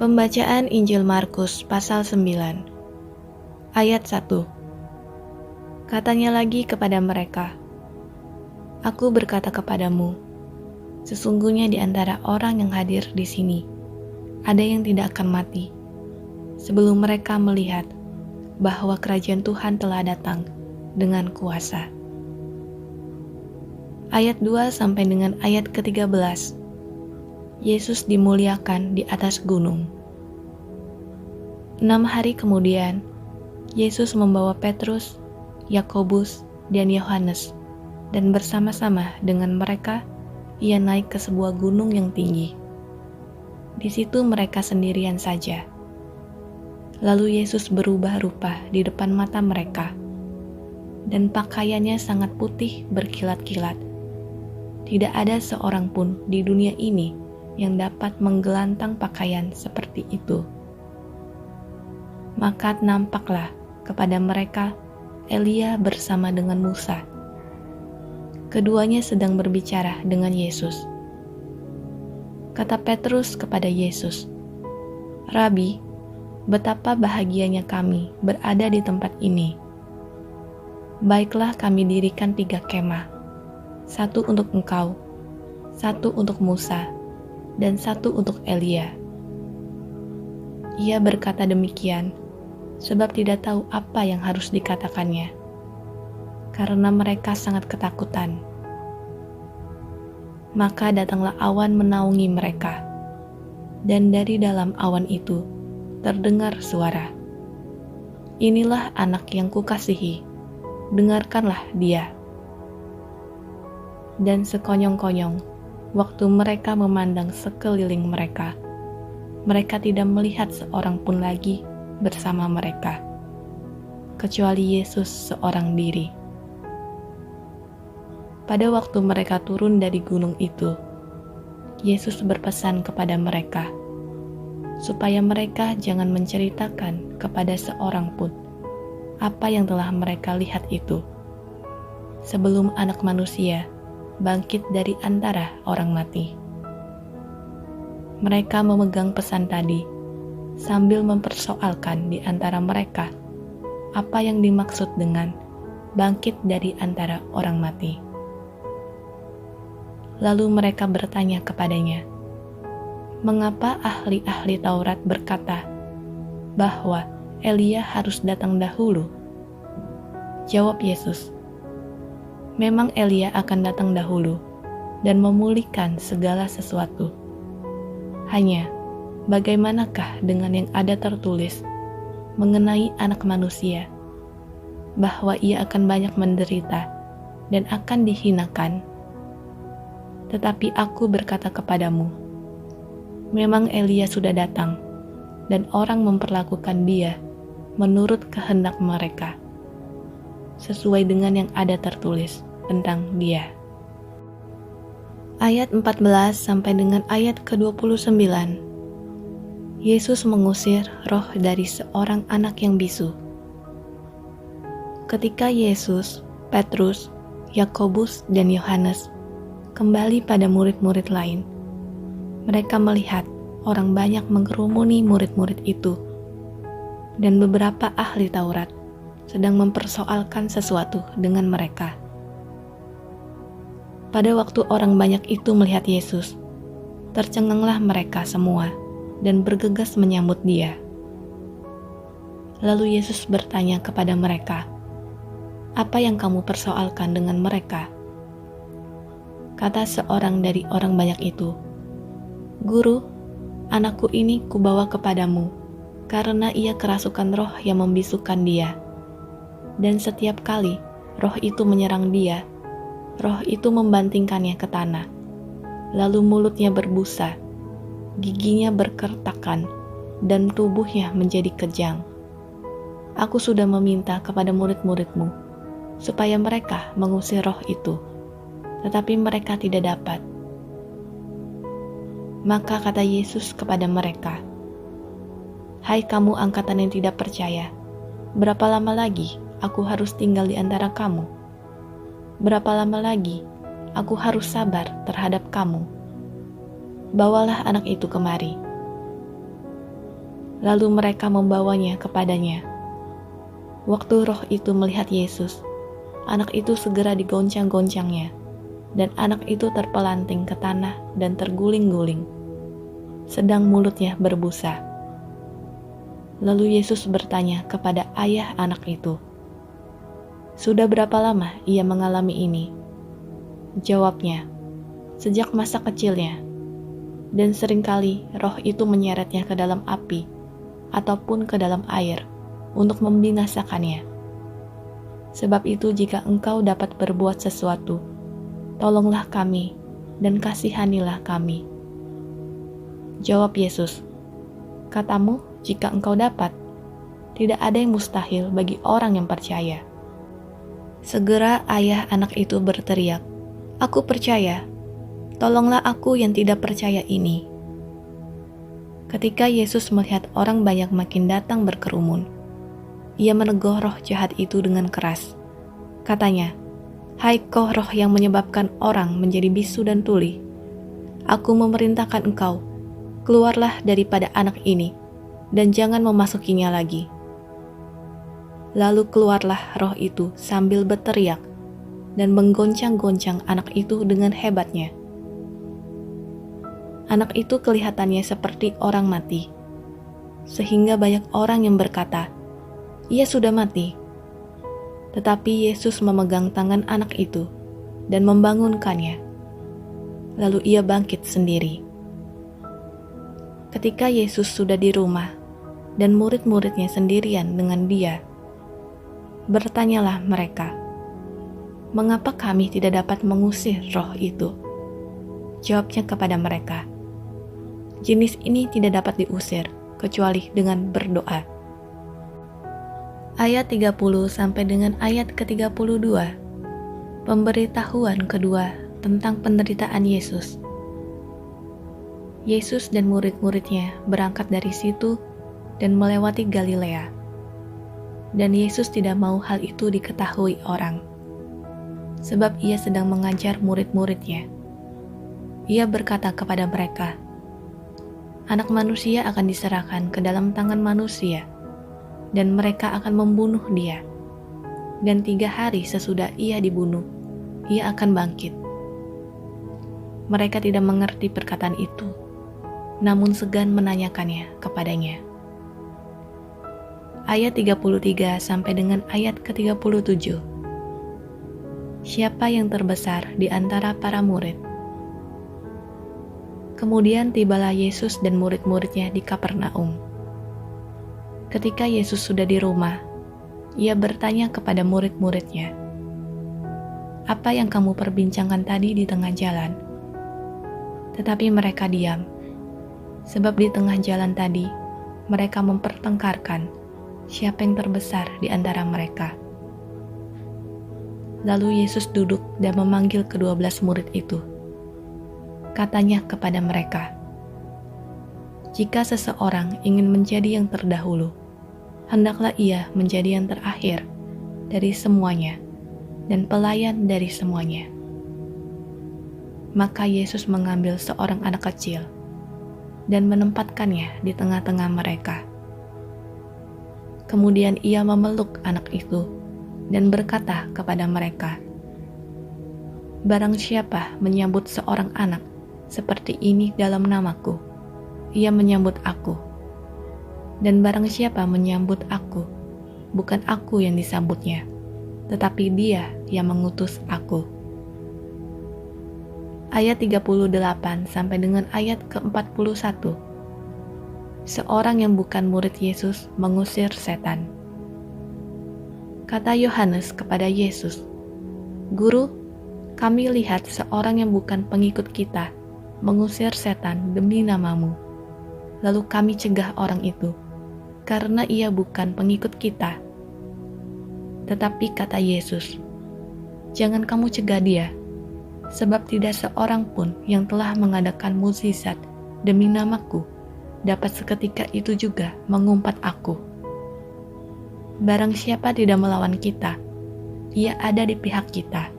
Pembacaan Injil Markus pasal 9 ayat 1. Katanya lagi kepada mereka, "Aku berkata kepadamu, sesungguhnya di antara orang yang hadir di sini, ada yang tidak akan mati, sebelum mereka melihat bahwa kerajaan Tuhan telah datang dengan kuasa." Ayat 2 sampai dengan ayat ke-13. Yesus dimuliakan di atas gunung. 6 hari kemudian, Yesus membawa Petrus, Yakobus, dan Yohanes, dan bersama-sama dengan mereka, ia naik ke sebuah gunung yang tinggi. Di situ mereka sendirian saja. Lalu Yesus berubah rupa di depan mata mereka, dan pakaiannya sangat putih berkilat-kilat. Tidak ada seorang pun di dunia ini yang dapat menggelantang pakaian seperti itu. Maka nampaklah kepada mereka Elia bersama dengan Musa. Keduanya sedang berbicara dengan Yesus. Kata Petrus kepada Yesus, "Rabi, betapa bahagianya kami berada di tempat ini. Baiklah kami dirikan 3 kemah, 1 untuk engkau, 1 untuk Musa, dan 1 untuk Elia." Ia berkata demikian sebab tidak tahu apa yang harus dikatakannya, karena mereka sangat ketakutan. Maka datanglah awan menaungi mereka, dan dari dalam awan itu terdengar suara, "Inilah anak yang kukasihi, dengarkanlah dia." Dan sekonyong-konyong waktu mereka memandang sekeliling mereka, mereka tidak melihat seorang pun lagi bersama mereka, kecuali Yesus seorang diri. Pada waktu mereka turun dari gunung itu, Yesus berpesan kepada mereka, supaya mereka jangan menceritakan kepada seorang pun apa yang telah mereka lihat itu, sebelum Anak Manusia bangkit dari antara orang mati. Mereka memegang pesan tadi sambil mempersoalkan di antara mereka apa yang dimaksud dengan bangkit dari antara orang mati. Lalu mereka bertanya kepadanya, "Mengapa ahli-ahli Taurat berkata bahwa Elia harus datang dahulu?" Jawab Yesus, "Memang Elia akan datang dahulu dan memulihkan segala sesuatu. Hanya, bagaimanakah dengan yang ada tertulis mengenai Anak Manusia, bahwa ia akan banyak menderita dan akan dihinakan? Tetapi aku berkata kepadamu, memang Elia sudah datang, dan orang memperlakukan dia menurut kehendak mereka, sesuai dengan yang ada tertulis tentang dia." Ayat 14 sampai dengan ayat ke-29. Yesus mengusir roh dari seorang anak yang bisu. Ketika Yesus, Petrus, Yakobus, dan Yohanes kembali pada murid-murid lain, mereka melihat orang banyak mengerumuni murid-murid itu, dan beberapa ahli Taurat sedang mempersoalkan sesuatu dengan mereka. Pada waktu orang banyak itu melihat Yesus, tercenganglah mereka semua dan bergegas menyambut dia. Lalu Yesus bertanya kepada mereka, "Apa yang kamu persoalkan dengan mereka?" Kata seorang dari orang banyak itu, "Guru, anakku ini kubawa kepadamu, karena ia kerasukan roh yang membisukan dia. Dan setiap kali roh itu menyerang dia, roh itu membantingkannya ke tanah, lalu mulutnya berbusa, giginya berkertakan, dan tubuhnya menjadi kejang. Aku sudah meminta kepada murid-muridmu, supaya mereka mengusir roh itu, tetapi mereka tidak dapat." Maka kata Yesus kepada mereka, "Hai kamu angkatan yang tidak percaya, berapa lama lagi aku harus tinggal di antara kamu? Berapa lama lagi aku harus sabar terhadap kamu? Bawalah anak itu kemari." Lalu mereka membawanya kepadanya. Waktu roh itu melihat Yesus, anak itu segera digoncang-goncangnya, dan anak itu terpelanting ke tanah dan terguling-guling, sedang mulutnya berbusa. Lalu Yesus bertanya kepada ayah anak itu, "Sudah berapa lama ia mengalami ini?" Jawabnya, "Sejak masa kecilnya, dan seringkali roh itu menyeretnya ke dalam api ataupun ke dalam air untuk membinasakannya. Sebab itu jika engkau dapat berbuat sesuatu, tolonglah kami dan kasihanilah kami." Jawab Yesus, "Katamu, jika engkau dapat, tidak ada yang mustahil bagi orang yang percaya." Segera ayah anak itu berteriak, "Aku percaya, tolonglah aku yang tidak percaya ini." Ketika Yesus melihat orang banyak makin datang berkerumun, ia menegur roh jahat itu dengan keras. Katanya, "Hai kau roh yang menyebabkan orang menjadi bisu dan tuli, aku memerintahkan engkau, keluarlah daripada anak ini, dan jangan memasukinya lagi." Lalu keluarlah roh itu sambil berteriak dan menggoncang-goncang anak itu dengan hebatnya. Anak itu kelihatannya seperti orang mati, sehingga banyak orang yang berkata, "Ia sudah mati." Tetapi Yesus memegang tangan anak itu dan membangunkannya. Lalu ia bangkit sendiri. Ketika Yesus sudah di rumah dan murid-muridnya sendirian dengan dia, bertanyalah mereka, "Mengapa kami tidak dapat mengusir roh itu?" Jawabnya kepada mereka, "Jenis ini tidak dapat diusir kecuali dengan berdoa." Ayat 30 sampai dengan ayat ke-32. Pemberitahuan kedua tentang penderitaan Yesus. Yesus dan murid-muridnya berangkat dari situ dan melewati Galilea. Dan Yesus tidak mau hal itu diketahui orang, sebab ia sedang mengajar murid-muridnya. Ia berkata kepada mereka, "Anak manusia akan diserahkan ke dalam tangan manusia, dan mereka akan membunuh dia. Dan 3 hari sesudah ia dibunuh, ia akan bangkit." Mereka tidak mengerti perkataan itu, namun segan menanyakannya kepadanya. Ayat 33 sampai dengan ayat ke-37. Siapa yang terbesar di antara para murid? Kemudian tibalah Yesus dan murid-muridnya di Kapernaum. Ketika Yesus sudah di rumah, ia bertanya kepada murid-muridnya, "Apa yang kamu perbincangkan tadi di tengah jalan?" Tetapi mereka diam, sebab di tengah jalan tadi mereka mempertengkarkan siapa yang terbesar di antara mereka. Lalu Yesus duduk dan memanggil ke-12 murid itu. Katanya kepada mereka, "Jika seseorang ingin menjadi yang terdahulu, hendaklah ia menjadi yang terakhir dari semuanya dan pelayan dari semuanya." Maka Yesus mengambil seorang anak kecil dan menempatkannya di tengah-tengah mereka. Kemudian ia memeluk anak itu dan berkata kepada mereka, "Barang siapa menyambut seorang anak seperti ini dalam namaku, ia menyambut aku. Dan barang siapa menyambut aku, bukan aku yang disambutnya, tetapi dia yang mengutus aku." Ayat 38 sampai dengan ayat ke-41. Seorang yang bukan murid Yesus mengusir setan. Kata Yohanes kepada Yesus, "Guru, kami lihat seorang yang bukan pengikut kita mengusir setan demi namamu. Lalu kami cegah orang itu, karena ia bukan pengikut kita." Tetapi kata Yesus, "Jangan kamu cegah dia, sebab tidak seorang pun yang telah mengadakan mukjizat demi namaku dapat seketika itu juga mengumpat aku. Barang siapa tidak melawan kita, ia ada di pihak kita.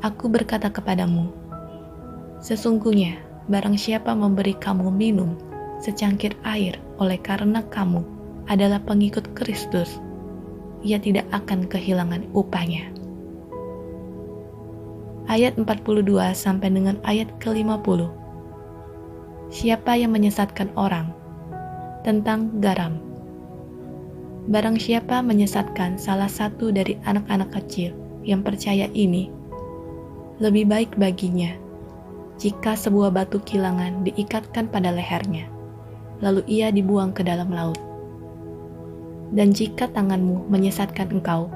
Aku berkata kepadamu, sesungguhnya barang siapa memberi kamu minum secangkir air oleh karena kamu adalah pengikut Kristus, ia tidak akan kehilangan upahnya. Ayat 42 sampai dengan ayat ke-50. Siapa yang menyesatkan orang? Tentang garam. Barang siapa menyesatkan salah satu dari anak-anak kecil yang percaya ini, lebih baik baginya jika sebuah batu kilangan diikatkan pada lehernya, lalu ia dibuang ke dalam laut. Dan jika tanganmu menyesatkan engkau,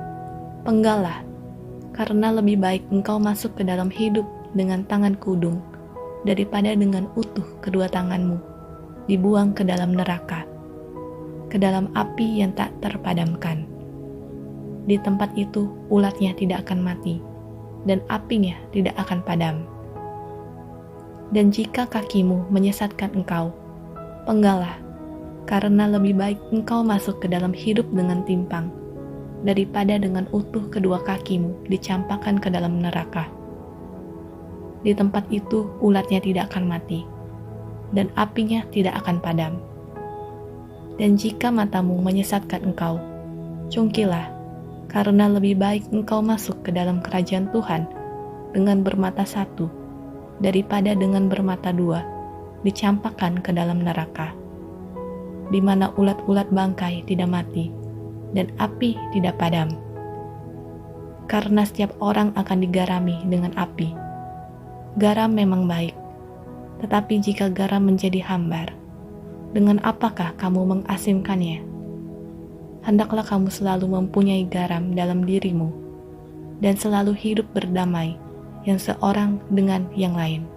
penggallah, karena lebih baik engkau masuk ke dalam hidup dengan tangan kudung, daripada dengan utuh kedua tanganmu dibuang ke dalam neraka, ke dalam api yang tak terpadamkan. Di tempat itu ulatnya tidak akan mati, dan apinya tidak akan padam. Dan jika kakimu menyesatkan engkau, penggallah, karena lebih baik engkau masuk ke dalam hidup dengan timpang, daripada dengan utuh kedua kakimu dicampakkan ke dalam neraka. Di tempat itu ulatnya tidak akan mati, dan apinya tidak akan padam. Dan jika matamu menyesatkan engkau, cungkilah, karena lebih baik engkau masuk ke dalam kerajaan Tuhan dengan bermata satu, daripada dengan bermata dua, dicampakkan ke dalam neraka, di mana ulat-ulat bangkai tidak mati, dan api tidak padam. Karena setiap orang akan digarami dengan api. Garam memang baik, tetapi jika garam menjadi hambar, dengan apakah kamu mengasinkannya? Hendaklah kamu selalu mempunyai garam dalam dirimu, dan selalu hidup berdamai yang seorang dengan yang lain.